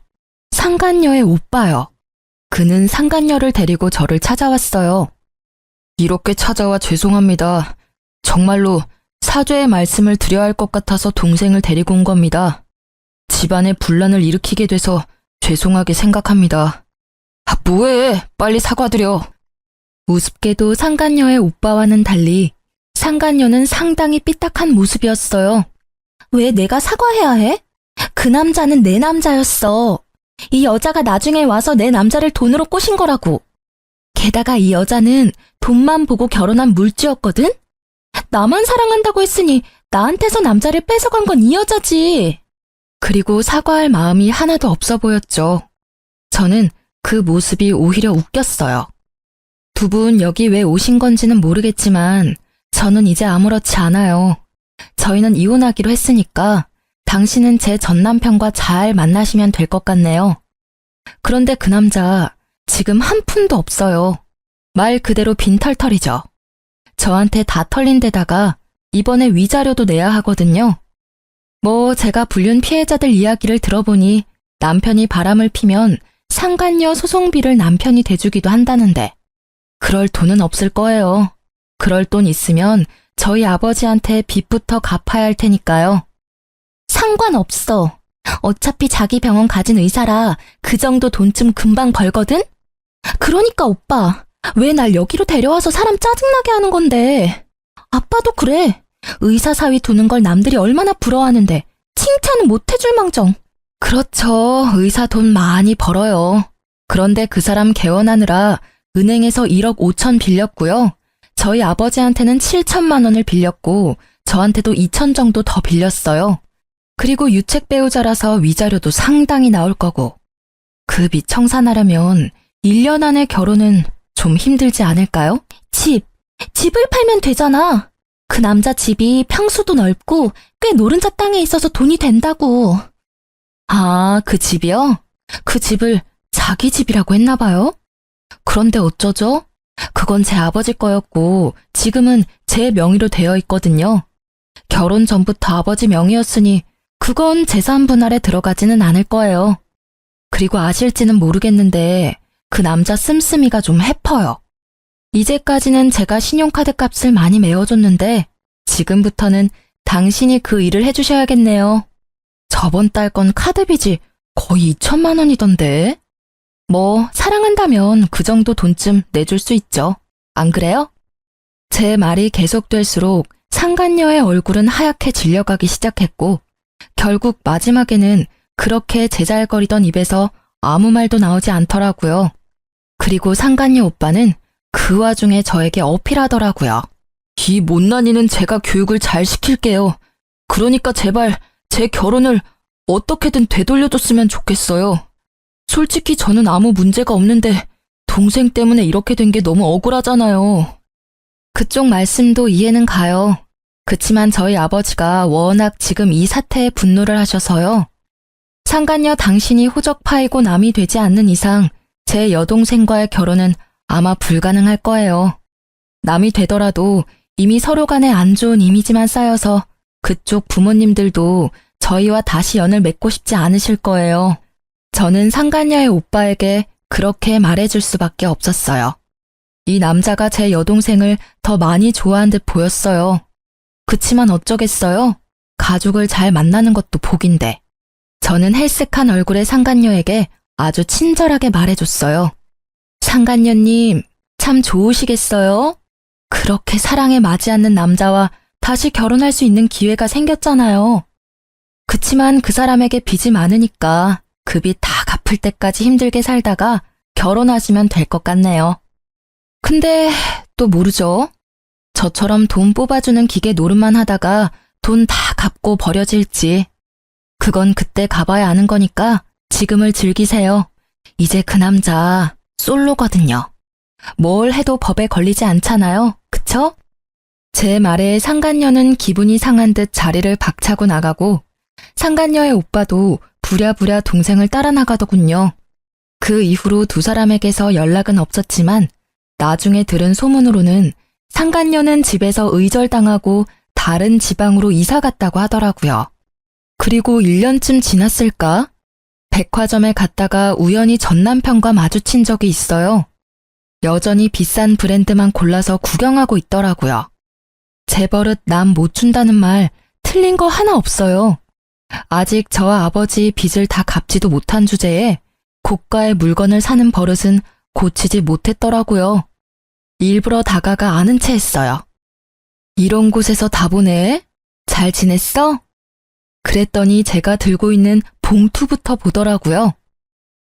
상간녀의 오빠요. 그는 상간녀를 데리고 저를 찾아왔어요. 이렇게 찾아와 죄송합니다. 정말로 사죄의 말씀을 드려야 할 것 같아서 동생을 데리고 온 겁니다. 집안에 분란을 일으키게 돼서 죄송하게 생각합니다. 아, 뭐해? 빨리 사과드려. 우습게도 상간녀의 오빠와는 달리 상간녀는 상당히 삐딱한 모습이었어요. 왜 내가 사과해야 해? 그 남자는 내 남자였어. 이 여자가 나중에 와서 내 남자를 돈으로 꼬신 거라고. 게다가 이 여자는 돈만 보고 결혼한 물주였거든? 나만 사랑한다고 했으니 나한테서 남자를 뺏어간 건 이 여자지. 그리고 사과할 마음이 하나도 없어 보였죠. 저는 그 모습이 오히려 웃겼어요. 두 분 여기 왜 오신 건지는 모르겠지만 저는 이제 아무렇지 않아요. 저희는 이혼하기로 했으니까 당신은 제 전 남편과 잘 만나시면 될 것 같네요. 그런데 그 남자 지금 한 푼도 없어요. 말 그대로 빈털털이죠. 저한테 다 털린 데다가 이번에 위자료도 내야 하거든요. 뭐 제가 불륜 피해자들 이야기를 들어보니 남편이 바람을 피면 상간녀 소송비를 남편이 대주기도 한다는데 그럴 돈은 없을 거예요. 그럴 돈 있으면 저희 아버지한테 빚부터 갚아야 할 테니까요. 상관없어. 어차피 자기 병원 가진 의사라 그 정도 돈쯤 금방 벌거든? 그러니까 오빠, 왜 날 여기로 데려와서 사람 짜증나게 하는 건데? 아빠도 그래. 의사 사위 두는 걸 남들이 얼마나 부러워하는데 칭찬은 못 해줄 망정. 그렇죠. 의사 돈 많이 벌어요. 그런데 그 사람 개원하느라 은행에서 1억 5천 빌렸고요. 저희 아버지한테는 7천만 원을 빌렸고 저한테도 2천 정도 더 빌렸어요. 그리고 유책 배우자라서 위자료도 상당히 나올 거고. 그 빚 청산하려면 1년 안에 결혼은 좀 힘들지 않을까요? 집을 팔면 되잖아. 그 남자 집이 평수도 넓고 꽤 노른자 땅에 있어서 돈이 된다고. 아, 그 집이요? 그 집을 자기 집이라고 했나 봐요? 그런데 어쩌죠? 그건 제 아버지 거였고 지금은 제 명의로 되어 있거든요. 결혼 전부터 아버지 명의였으니 그건 재산 분할에 들어가지는 않을 거예요. 그리고 아실지는 모르겠는데 그 남자 씀씀이가 좀 해퍼요. 이제까지는 제가 신용카드 값을 많이 메워줬는데 지금부터는 당신이 그 일을 해주셔야겠네요. 저번 달 건 카드빚이 거의 2천만 원이던데. 뭐 사랑한다면 그 정도 돈쯤 내줄 수 있죠. 안 그래요? 제 말이 계속될수록 상간녀의 얼굴은 하얗게 질려가기 시작했고 결국 마지막에는 그렇게 제잘거리던 입에서 아무 말도 나오지 않더라고요. 그리고 상간녀 오빠는 그 와중에 저에게 어필하더라고요. 이 못난이는 제가 교육을 잘 시킬게요. 그러니까 제발 제 결혼을 어떻게든 되돌려줬으면 좋겠어요. 솔직히 저는 아무 문제가 없는데 동생 때문에 이렇게 된 게 너무 억울하잖아요. 그쪽 말씀도 이해는 가요. 그치만 저희 아버지가 워낙 지금 이 사태에 분노를 하셔서요. 상간녀 당신이 호적파이고 남이 되지 않는 이상 제 여동생과의 결혼은 아마 불가능할 거예요. 남이 되더라도 이미 서로 간에 안 좋은 이미지만 쌓여서 그쪽 부모님들도 저희와 다시 연을 맺고 싶지 않으실 거예요. 저는 상간녀의 오빠에게 그렇게 말해줄 수밖에 없었어요. 이 남자가 제 여동생을 더 많이 좋아한 듯 보였어요. 그치만 어쩌겠어요? 가족을 잘 만나는 것도 복인데. 저는 헬쓱한 얼굴의 상간녀에게 아주 친절하게 말해줬어요. 상간녀님, 참 좋으시겠어요? 그렇게 사랑에 맞지 않는 남자와 다시 결혼할 수 있는 기회가 생겼잖아요. 그치만 그 사람에게 빚이 많으니까 그 빚 다 갚을 때까지 힘들게 살다가 결혼하시면 될 것 같네요. 근데 또 모르죠? 저처럼 돈 뽑아주는 기계 노릇만 하다가 돈 다 갚고 버려질지. 그건 그때 가봐야 아는 거니까 지금을 즐기세요. 이제 그 남자 솔로거든요. 뭘 해도 법에 걸리지 않잖아요. 그쵸? 제 말에 상간녀는 기분이 상한 듯 자리를 박차고 나가고 상간녀의 오빠도 부랴부랴 동생을 따라 나가더군요. 그 이후로 두 사람에게서 연락은 없었지만 나중에 들은 소문으로는 상간녀는 집에서 의절당하고 다른 지방으로 이사 갔다고 하더라고요. 그리고 1년쯤 지났을까? 백화점에 갔다가 우연히 전 남편과 마주친 적이 있어요. 여전히 비싼 브랜드만 골라서 구경하고 있더라고요. 제 버릇 남 못 준다는 말 틀린 거 하나 없어요. 아직 저와 아버지 빚을 다 갚지도 못한 주제에 고가의 물건을 사는 버릇은 고치지 못했더라고요. 일부러 다가가 아는 체 했어요. 이런 곳에서 다 보네? 잘 지냈어? 그랬더니 제가 들고 있는 봉투부터 보더라고요.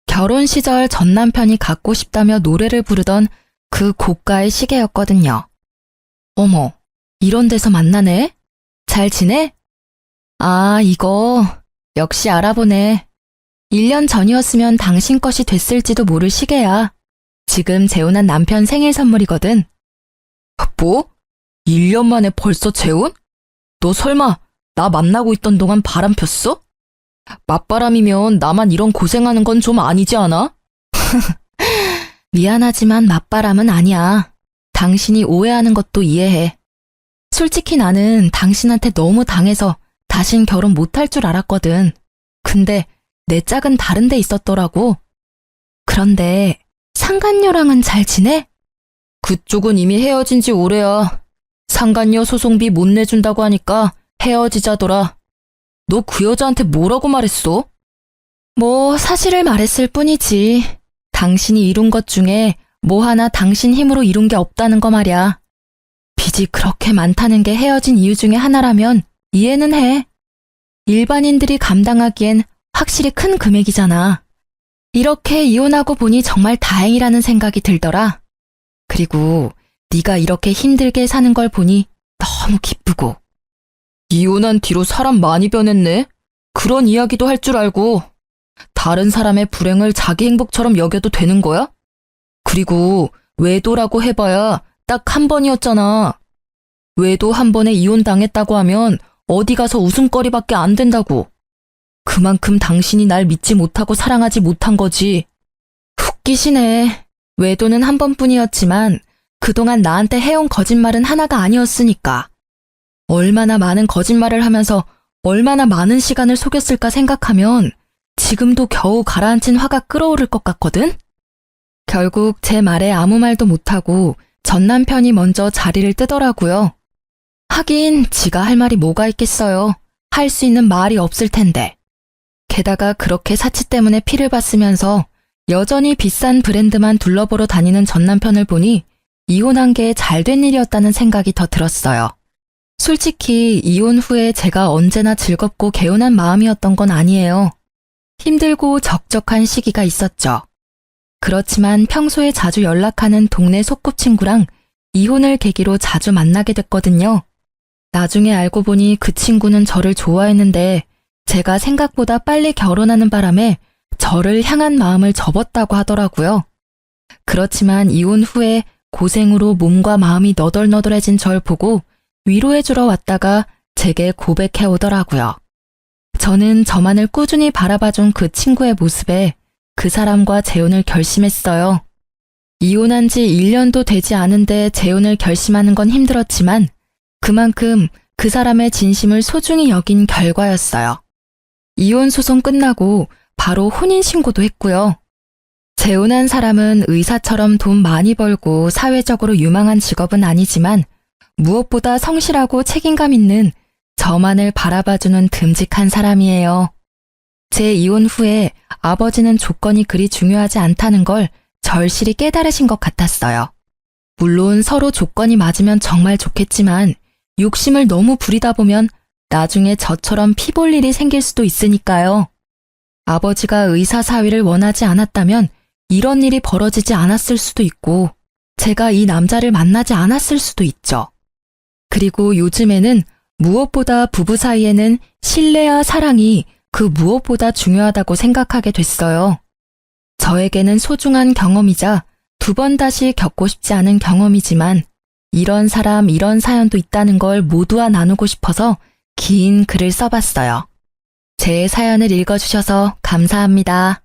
결혼 시절 전 남편이 갖고 싶다며 노래를 부르던 그 고가의 시계였거든요. 어머, 이런 데서 만나네? 잘 지내? 아, 이거 역시 알아보네. 1년 전이었으면 당신 것이 됐을지도 모를 시계야. 지금 재혼한 남편 생일 선물이거든. 뭐? 1년 만에 벌써 재혼? 너 설마 나 만나고 있던 동안 바람 폈어? 맞바람이면 나만 이런 고생하는 건 좀 아니지 않아? 미안하지만 맞바람은 아니야. 당신이 오해하는 것도 이해해. 솔직히 나는 당신한테 너무 당해서 다신 결혼 못할 줄 알았거든. 근데 내 짝은 다른 데 있었더라고. 그런데 상간녀랑은 잘 지내? 그쪽은 이미 헤어진 지 오래야. 상간녀 소송비 못 내준다고 하니까 헤어지자더라. 너 그 여자한테 뭐라고 말했어? 뭐 사실을 말했을 뿐이지. 당신이 이룬 것 중에 뭐 하나 당신 힘으로 이룬 게 없다는 거 말이야. 빚이 그렇게 많다는 게 헤어진 이유 중에 하나라면 이해는 해. 일반인들이 감당하기엔 확실히 큰 금액이잖아. 이렇게 이혼하고 보니 정말 다행이라는 생각이 들더라. 그리고 네가 이렇게 힘들게 사는 걸 보니 너무 기쁘고. 이혼한 뒤로 사람 많이 변했네. 그런 이야기도 할 줄 알고. 다른 사람의 불행을 자기 행복처럼 여겨도 되는 거야? 그리고 외도라고 해봐야 딱 한 번이었잖아. 외도 한 번에 이혼당했다고 하면 어디 가서 웃음거리밖에 안 된다고. 그만큼 당신이 날 믿지 못하고 사랑하지 못한 거지. 웃기시네. 외도는 한 번뿐이었지만 그동안 나한테 해온 거짓말은 하나가 아니었으니까. 얼마나 많은 거짓말을 하면서 얼마나 많은 시간을 속였을까 생각하면 지금도 겨우 가라앉힌 화가 끓어오를 것 같거든? 결국 제 말에 아무 말도 못하고 전 남편이 먼저 자리를 뜨더라고요. 하긴 지가 할 말이 뭐가 있겠어요. 할 수 있는 말이 없을 텐데. 게다가 그렇게 사치 때문에 피를 봤으면서 여전히 비싼 브랜드만 둘러보러 다니는 전 남편을 보니 이혼한 게 잘된 일이었다는 생각이 더 들었어요. 솔직히 이혼 후에 제가 언제나 즐겁고 개운한 마음이었던 건 아니에요. 힘들고 적적한 시기가 있었죠. 그렇지만 평소에 자주 연락하는 동네 소꿉친구랑 이혼을 계기로 자주 만나게 됐거든요. 나중에 알고 보니 그 친구는 저를 좋아했는데 제가 생각보다 빨리 결혼하는 바람에 저를 향한 마음을 접었다고 하더라고요. 그렇지만 이혼 후에 고생으로 몸과 마음이 너덜너덜해진 절 보고 위로해주러 왔다가 제게 고백해 오더라고요. 저는 저만을 꾸준히 바라봐준 그 친구의 모습에 그 사람과 재혼을 결심했어요. 이혼한 지 1년도 되지 않은데 재혼을 결심하는 건 힘들었지만 그만큼 그 사람의 진심을 소중히 여긴 결과였어요. 이혼 소송 끝나고 바로 혼인신고도 했고요. 재혼한 사람은 의사처럼 돈 많이 벌고 사회적으로 유망한 직업은 아니지만 무엇보다 성실하고 책임감 있는 저만을 바라봐주는 듬직한 사람이에요. 제 이혼 후에 아버지는 조건이 그리 중요하지 않다는 걸 절실히 깨달으신 것 같았어요. 물론 서로 조건이 맞으면 정말 좋겠지만 욕심을 너무 부리다 보면 나중에 저처럼 피 볼 일이 생길 수도 있으니까요. 아버지가 의사 사위를 원하지 않았다면 이런 일이 벌어지지 않았을 수도 있고 제가 이 남자를 만나지 않았을 수도 있죠. 그리고 요즘에는 무엇보다 부부 사이에는 신뢰와 사랑이 그 무엇보다 중요하다고 생각하게 됐어요. 저에게는 소중한 경험이자 두 번 다시 겪고 싶지 않은 경험이지만 이런 사람, 이런 사연도 있다는 걸 모두와 나누고 싶어서 긴 글을 써봤어요. 제 사연을 읽어주셔서 감사합니다.